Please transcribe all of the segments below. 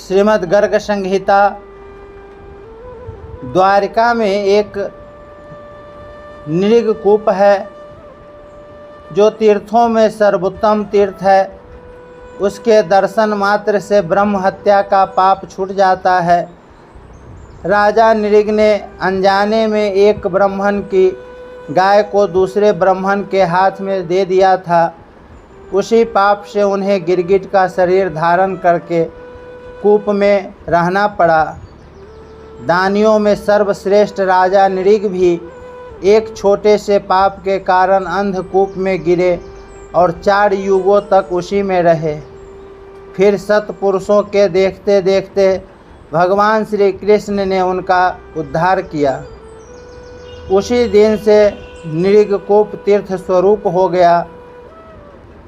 श्रीमद् गर्ग संहिता द्वारिका में एक नृगकूप है जो तीर्थों में सर्वोत्तम तीर्थ है। उसके दर्शन मात्र से ब्रह्म हत्या का पाप छूट जाता है। राजा नृग ने अनजाने में एक ब्राह्मण की गाय को दूसरे ब्राह्मण के हाथ में दे दिया था। उसी पाप से उन्हें गिरगिट का शरीर धारण करके कूप में रहना पड़ा। दानियों में सर्वश्रेष्ठ राजा नृग भी एक छोटे से पाप के कारण अंधकूप में गिरे और 4 युगों तक उसी में रहे। फिर सत्पुरुषों के देखते देखते भगवान श्री कृष्ण ने उनका उद्धार किया। उसी दिन से नृगकूप तीर्थ स्वरूप हो गया।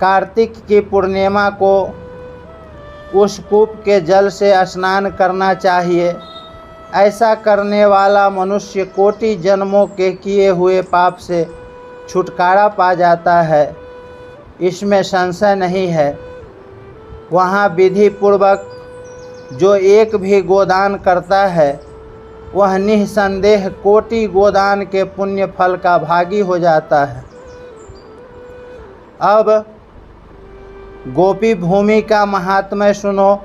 कार्तिक की पूर्णिमा को उस कूप के जल से स्नान करना चाहिए। ऐसा करने वाला मनुष्य कोटि जन्मों के किए हुए पाप से छुटकारा पा जाता है, इसमें संशय नहीं है। वहाँ विधि पूर्वक जो एक भी गोदान करता है वह निःसंदेह कोटि गोदान के पुण्य फल का भागी हो जाता है। अब गोपी भूमि का महात्म्य सुनो।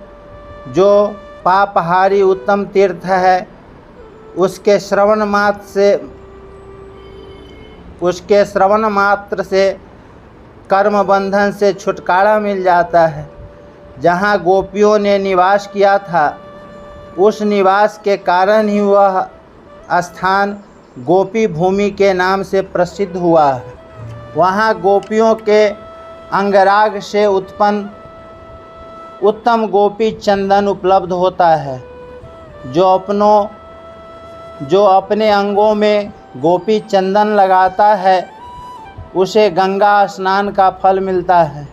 जो पापहारी उत्तम तीर्थ है उसके श्रवण मात्र से कर्म बंधन से छुटकारा मिल जाता है। जहाँ गोपियों ने निवास किया था उस निवास के कारण ही वह स्थान गोपी भूमि के नाम से प्रसिद्ध हुआ है। वहाँ गोपियों के अंगराग से उत्पन्न उत्तम गोपी चंदन उपलब्ध होता है। जो अपने अंगों में गोपी चंदन लगाता है उसे गंगा स्नान का फल मिलता है।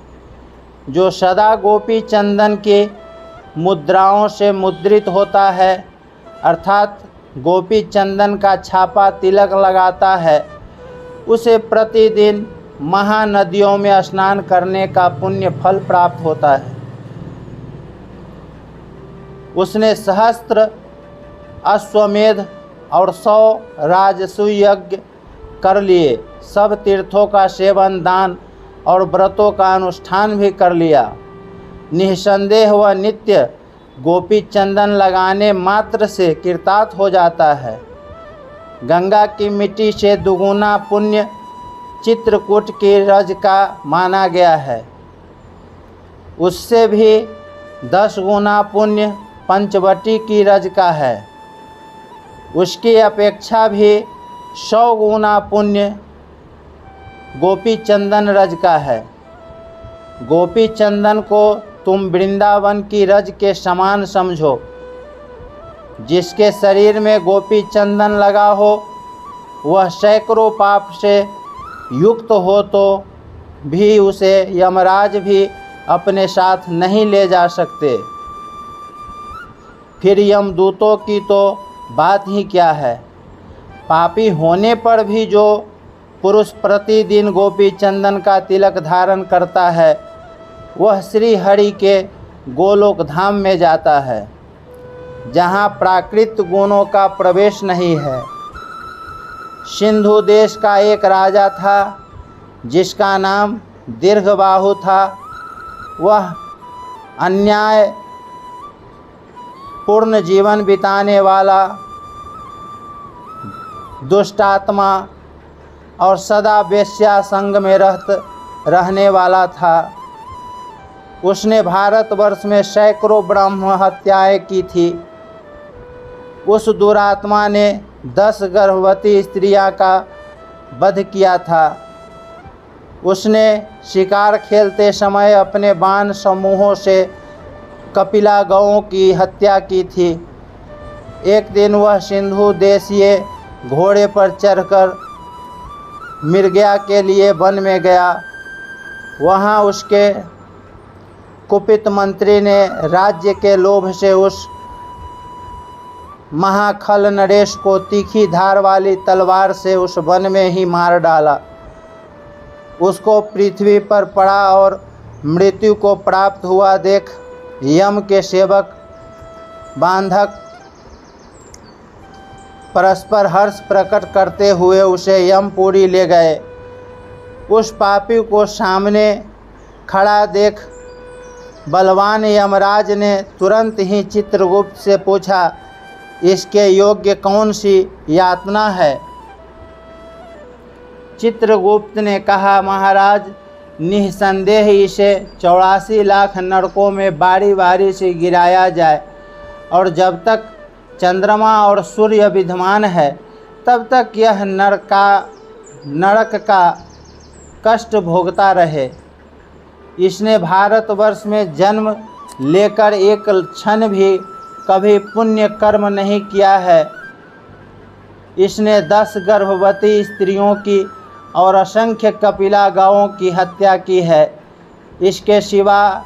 जो सदा गोपी चंदन की मुद्राओं से मुद्रित होता है अर्थात गोपी चंदन का छापा तिलक लगाता है उसे प्रतिदिन महानदियों में स्नान करने का पुण्य फल प्राप्त होता है। उसने सहस्त्र अश्वमेध और 100 राजसूय यज्ञ कर लिए। सब तीर्थों का सेवन, दान और व्रतों का अनुष्ठान भी कर लिया। निःसंदेह वह नित्य गोपी चंदन लगाने मात्र से कृतार्थ हो जाता है। गंगा की मिट्टी से दुगुना पुण्य चित्रकूट की रज का माना गया है। उससे भी 10 गुना पुण्य पंचवटी की रज का है। उसकी अपेक्षा भी 100 गुना पुण्य गोपी चंदन रज का है। गोपी चंदन को तुम वृंदावन की रज के समान समझो। जिसके शरीर में गोपी चंदन लगा हो वह सैकड़ों पाप से युक्त हो तो भी उसे यमराज भी अपने साथ नहीं ले जा सकते। फिर यमदूतों की तो बात ही क्या है। पापी होने पर भी जो पुरुष प्रतिदिन गोपी चंदन का तिलक धारण करता है वह श्री हरि के गोलोक धाम में जाता है जहाँ प्राकृत गुणों का प्रवेश नहीं है। सिंधु देश का एक राजा था जिसका नाम दीर्घबाहु था। वह अन्याय पूर्ण जीवन बिताने वाला दुष्टात्मा और सदा वेश्या संग में रहने वाला था। उसने भारतवर्ष में सैकड़ों ब्रह्म हत्याएं की थी। उस दुरात्मा ने 10 गर्भवती स्त्रियां का वध किया था। उसने शिकार खेलते समय अपने बाण समूहों से कपिला गौओं की हत्या की थी। एक दिन वह सिंधु देशीय घोड़े पर चढ़कर मृगया के लिए वन में गया। वहाँ उसके कुपित मंत्री ने राज्य के लोभ से उस महाखल नरेश को तीखी धार वाली तलवार से उस वन में ही मार डाला। उसको पृथ्वी पर पड़ा और मृत्यु को प्राप्त हुआ देख यम के सेवक बांधक परस्पर हर्ष प्रकट करते हुए उसे यमपुरी ले गए। उस पापी को सामने खड़ा देख बलवान यमराज ने तुरंत ही चित्रगुप्त से पूछा, इसके योग्य कौन सी यातना है? चित्रगुप्त ने कहा, महाराज, निःसंदेह इसे 84 लाख नरकों में बारी बारी से गिराया जाए और जब तक चंद्रमा और सूर्य विद्यमान है तब तक यह नरक का कष्ट भोगता रहे। इसने भारतवर्ष में जन्म लेकर एक क्षण भी कभी पुण्य कर्म नहीं किया है। इसने 10 गर्भवती स्त्रियों की और असंख्य कपिला गायों की हत्या की है। इसके सिवा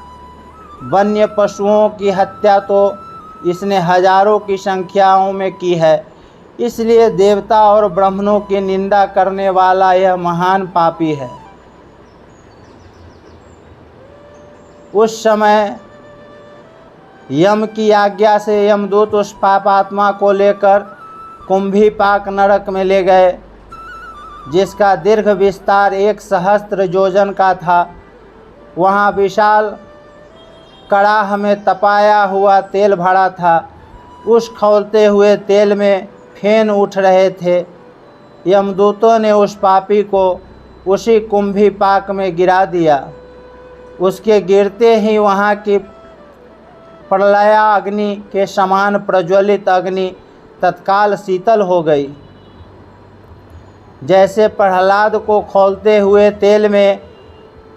वन्य पशुओं की हत्या तो इसने हजारों की संख्याओं में की है। इसलिए देवता और ब्राह्मणों की निंदा करने वाला यह महान पापी है। उस समय यम की आज्ञा से यमदूत उस पापात्मा को लेकर कुंभीपाक नरक में ले गए, जिसका दीर्घ विस्तार 1 सहस्त्र योजन का था। वहाँ विशाल कड़ाह में तपाया हुआ तेल भरा था। उस खौलते हुए तेल में फेन उठ रहे थे। यमदूतों ने उस पापी को उसी कुंभीपाक में गिरा दिया। उसके गिरते ही वहाँ की प्रलया अग्नि के समान प्रज्वलित अग्नि तत्काल शीतल हो गई। जैसे प्रहलाद को खौलते हुए तेल में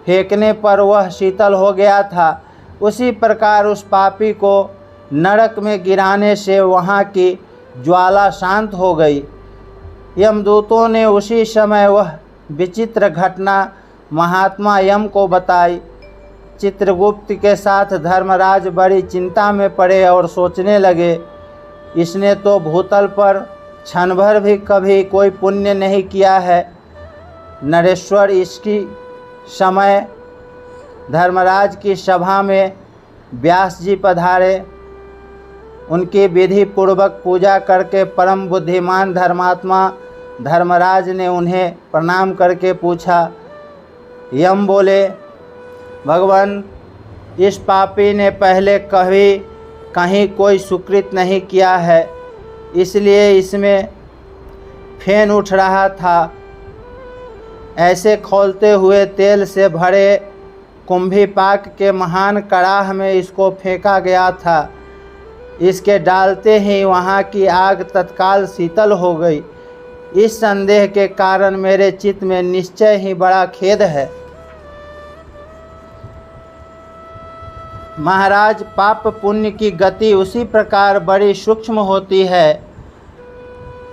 फेंकने पर वह शीतल हो गया था, उसी प्रकार उस पापी को नरक में गिराने से वहाँ की ज्वाला शांत हो गई। यमदूतों ने उसी समय वह विचित्र घटना महात्मा यम को बताई। चित्रगुप्त के साथ धर्मराज बड़ी चिंता में पड़े और सोचने लगे, इसने तो भूतल पर क्षण भर भी कभी कोई पुण्य नहीं किया है। नरेश्वर इसकी समय धर्मराज की सभा में व्यास जी पधारे। उनकी विधि पूर्वक पूजा करके परम बुद्धिमान धर्मात्मा धर्मराज ने उन्हें प्रणाम करके पूछा। यम बोले, भगवान, इस पापी ने पहले कभी कहीं कोई सुकृत नहीं किया है, इसलिए इसमें फेन उठ रहा था। ऐसे खौलते हुए तेल से भरे कुंभीपाक के महान कड़ाह में इसको फेंका गया था। इसके डालते ही वहाँ की आग तत्काल शीतल हो गई। इस संदेह के कारण मेरे चित्त में निश्चय ही बड़ा खेद है। महाराज, पाप पुण्य की गति उसी प्रकार बड़ी सूक्ष्म होती है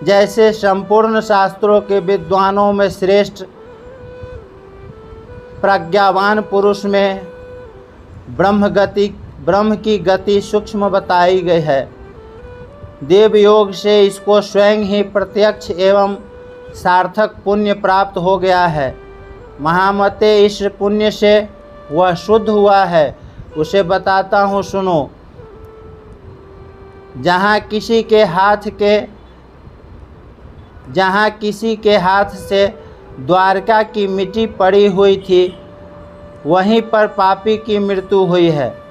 जैसे संपूर्ण शास्त्रों के विद्वानों में श्रेष्ठ प्रज्ञावान पुरुष में ब्रह्म की गति सूक्ष्म बताई गई है। देव योग से इसको स्वयं ही प्रत्यक्ष एवं सार्थक पुण्य प्राप्त हो गया है। महामते, इस पुण्य से वह शुद्ध हुआ है, उसे बताता हूँ, सुनो। जहाँ किसी के हाथ से द्वारका की मिट्टी पड़ी हुई थी, वहीं पर पापी की मृत्यु हुई है।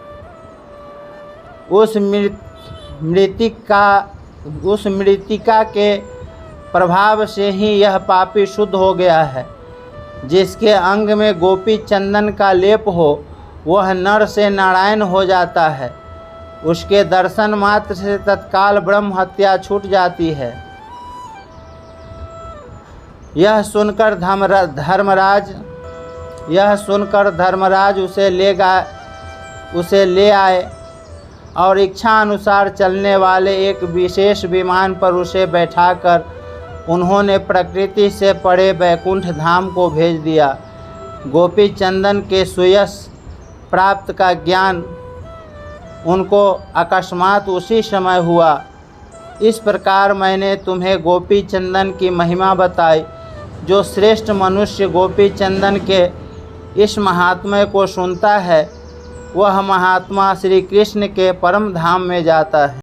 उस मृतिका के प्रभाव से ही यह पापी शुद्ध हो गया है। जिसके अंग में गोपी चंदन का लेप हो, वह नर से नारायण हो जाता है। उसके दर्शन मात्र से तत्काल ब्रह्म हत्या छूट जाती है। यह सुनकर धर्मराज उसे ले आए और इच्छा अनुसार चलने वाले एक विशेष विमान पर उसे बैठाकर उन्होंने प्रकृति से परे वैकुंठ धाम को भेज दिया। गोपी चंदन के सुयश प्राप्त का ज्ञान उनको अकस्मात उसी समय हुआ। इस प्रकार मैंने तुम्हें गोपी चंदन की महिमा बताई। जो श्रेष्ठ मनुष्य गोपी चंदन के इस महात्म्य को सुनता है, वह महात्मा श्री कृष्ण के परम धाम में जाता है।